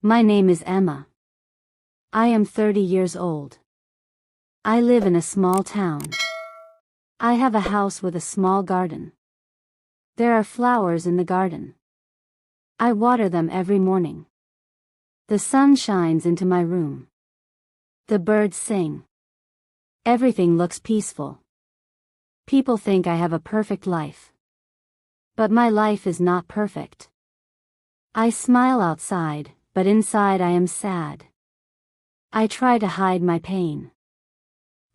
My name is Emma. I am 30 years old. I live in a small town. I have a house with a small garden. There are flowers in the garden. I water them every morning. The sun shines into my room. The birds sing. Everything looks peaceful. People think I have a perfect life. But my life is not perfect. I smile outside, but inside I am sad. I try to hide my pain.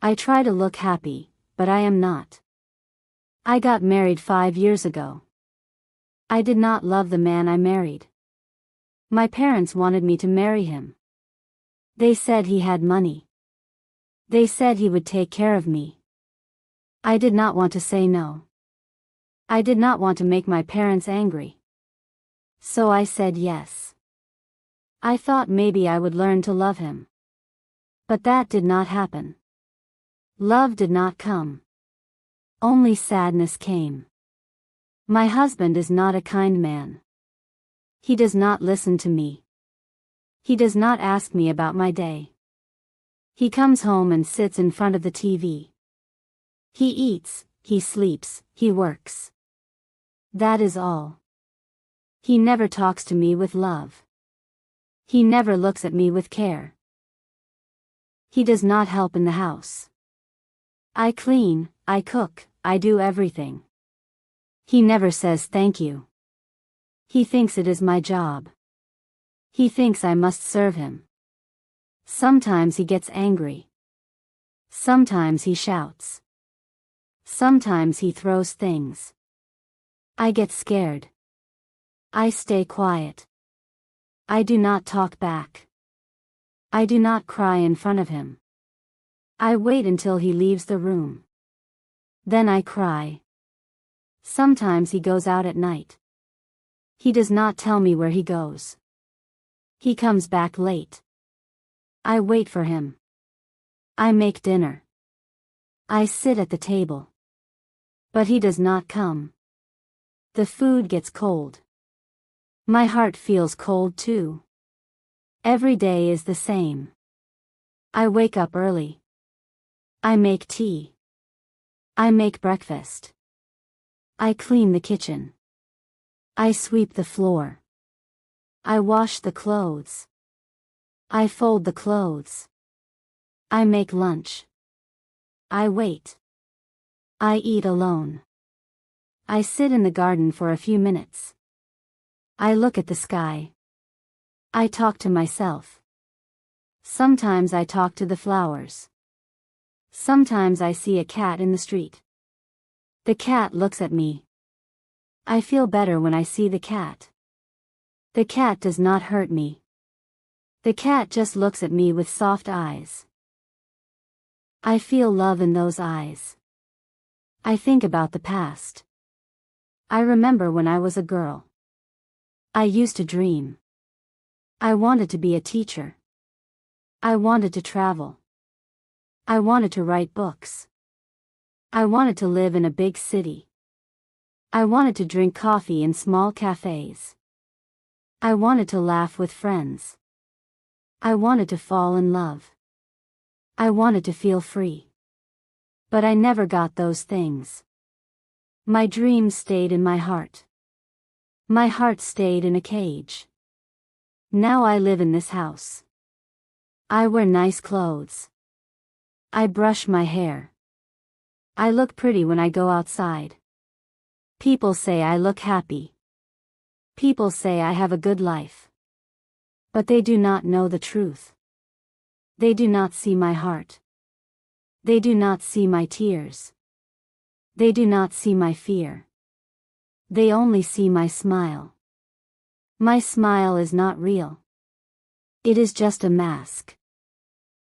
I try to look happy, but I am not. I got married 5 years ago. I did not love the man I married. My parents wanted me to marry him. They said he had money. They said he would take care of me. I did not want to say no. I did not want to make my parents angry. So I said yes. I thought maybe I would learn to love him. But that did not happen. Love did not come. Only sadness came. My husband is not a kind man. He does not listen to me. He does not ask me about my day. He comes home and sits in front of the TV. He eats, he sleeps, he works. That is all. He never talks to me with love. He never looks at me with care. He does not help in the house. I clean, I cook, I do everything. He never says thank you. He thinks it is my job. He thinks I must serve him. Sometimes he gets angry. Sometimes he shouts. Sometimes he throws things. I get scared. I stay quiet. I do not talk back. I do not cry in front of him. I wait until he leaves the room. Then I cry. Sometimes he goes out at night. He does not tell me where he goes. He comes back late. I wait for him. I make dinner. I sit at the table. But he does not come. The food gets cold. My heart feels cold too. Every day is the same. I wake up early. I make tea. I make breakfast. I clean the kitchen. I sweep the floor. I wash the clothes. I fold the clothes. I make lunch. I wait. I eat alone. I sit in the garden for a few minutes. I look at the sky. I talk to myself. Sometimes I talk to the flowers. Sometimes I see a cat in the street. The cat looks at me. I feel better when I see the cat. The cat does not hurt me. The cat just looks at me with soft eyes. I feel love in those eyes. I think about the past. I remember when I was a girl. I used to dream. I wanted to be a teacher. I wanted to travel. I wanted to write books. I wanted to live in a big city. I wanted to drink coffee in small cafes. I wanted to laugh with friends. I wanted to fall in love. I wanted to feel free. But I never got those things. My dreams stayed in my heart. My heart stayed in a cage. Now I live in this house. I wear nice clothes. I brush my hair. I look pretty when I go outside. People say I look happy. People say I have a good life. But they do not know the truth. They do not see my heart. They do not see my tears. They do not see my fear. They only see my smile. My smile is not real. It is just a mask.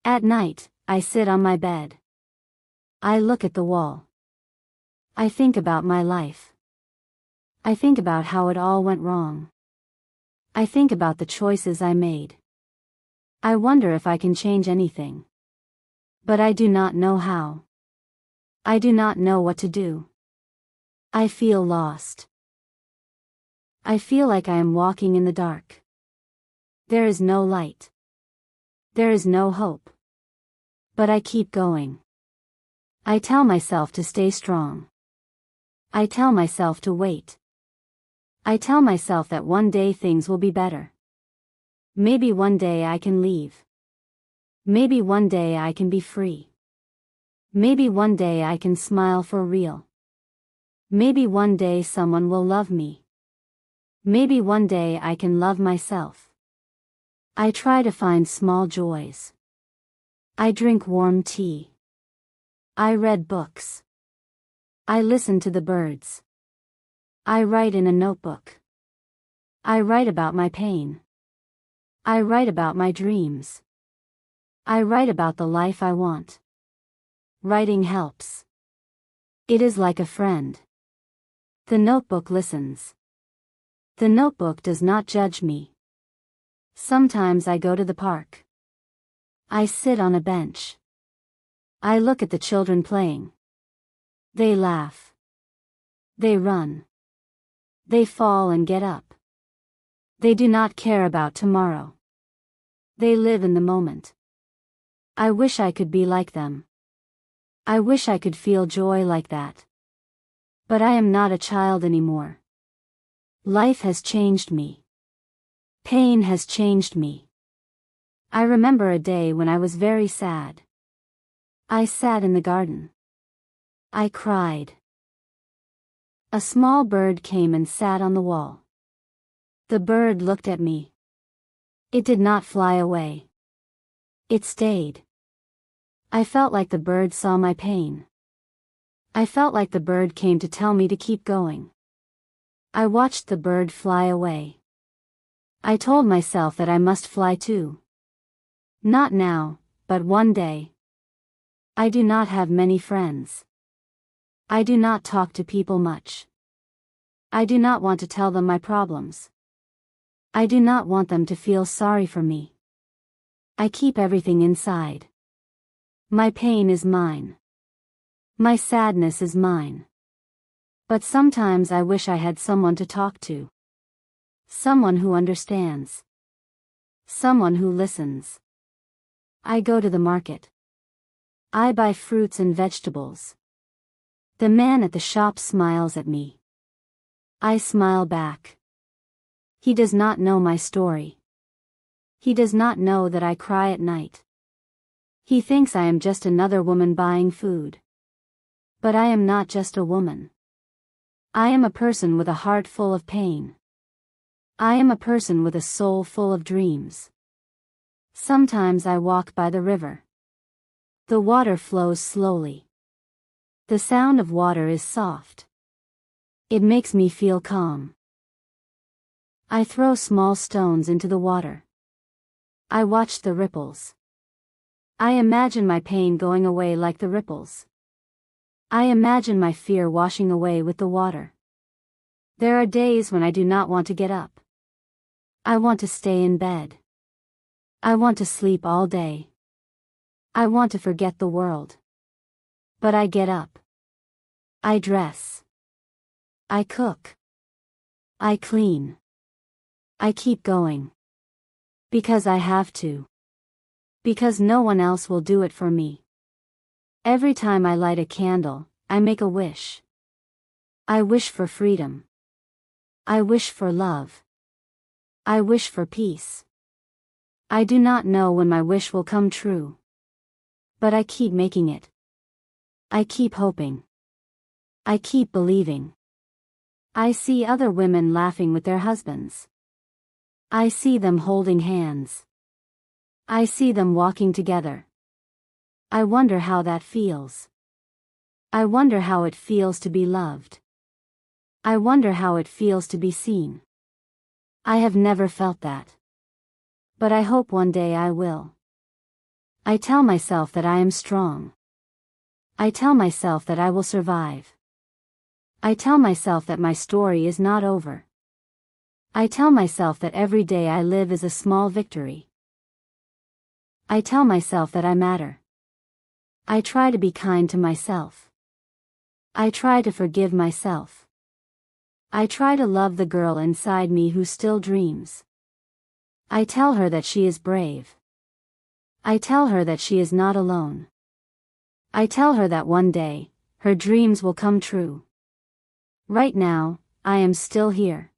At night, I sit on my bed. I look at the wall. I think about my life. I think about how it all went wrong. I think about the choices I made. I wonder if I can change anything. But I do not know how. I do not know what to do. I feel lost. I feel like I am walking in the dark. There is no light. There is no hope. But I keep going. I tell myself to stay strong. I tell myself to wait. I tell myself that one day things will be better. Maybe one day I can leave. Maybe one day I can be free. Maybe one day I can smile for real. Maybe one day someone will love me. Maybe one day I can love myself. I try to find small joys. I drink warm tea. I read books. I listen to the birds. I write in a notebook. I write about my pain. I write about my dreams. I write about the life I want. Writing helps. It is like a friend. The notebook listens. The notebook does not judge me. Sometimes I go to the park. I sit on a bench. I look at the children playing. They laugh. They run. They fall and get up. They do not care about tomorrow. They live in the moment. I wish I could be like them. I wish I could feel joy like that. But I am not a child anymore. Life has changed me. Pain has changed me. I remember a day when I was very sad. I sat in the garden. I cried. A small bird came and sat on the wall. The bird looked at me. It did not fly away. It stayed. I felt like the bird saw my pain. I felt like the bird came to tell me to keep going. I watched the bird fly away. I told myself that I must fly too. Not now, but one day. I do not have many friends. I do not talk to people much. I do not want to tell them my problems. I do not want them to feel sorry for me. I keep everything inside. My pain is mine. My sadness is mine. But sometimes I wish I had someone to talk to. Someone who understands. Someone who listens. I go to the market. I buy fruits and vegetables. The man at the shop smiles at me. I smile back. He does not know my story. He does not know that I cry at night. He thinks I am just another woman buying food. But I am not just a woman. I am a person with a heart full of pain. I am a person with a soul full of dreams. Sometimes I walk by the river. The water flows slowly. The sound of water is soft. It makes me feel calm. I throw small stones into the water. I watch the ripples. I imagine my pain going away like the ripples. I imagine my fear washing away with the water. There are days when I do not want to get up. I want to stay in bed. I want to sleep all day. I want to forget the world. But I get up. I dress. I cook. I clean. I keep going. Because I have to. Because no one else will do it for me. Every time I light a candle, I make a wish. I wish for freedom. I wish for love. I wish for peace. I do not know when my wish will come true. But I keep making it. I keep hoping. I keep believing. I see other women laughing with their husbands. I see them holding hands. I see them walking together. I wonder how that feels. I wonder how it feels to be loved. I wonder how it feels to be seen. I have never felt that. But I hope one day I will. I tell myself that I am strong. I tell myself that I will survive. I tell myself that my story is not over. I tell myself that every day I live is a small victory. I tell myself that I matter. I try to be kind to myself. I try to forgive myself. I try to love the girl inside me who still dreams. I tell her that she is brave. I tell her that she is not alone. I tell her that one day, her dreams will come true. Right now, I am still here.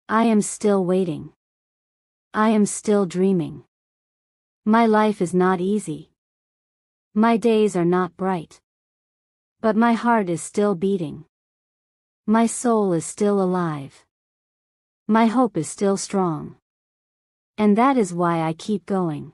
I am still waiting. I am still dreaming. My life is not easy. My days are not bright. But my heart is still beating. My soul is still alive. My hope is still strong. And that is why I keep going.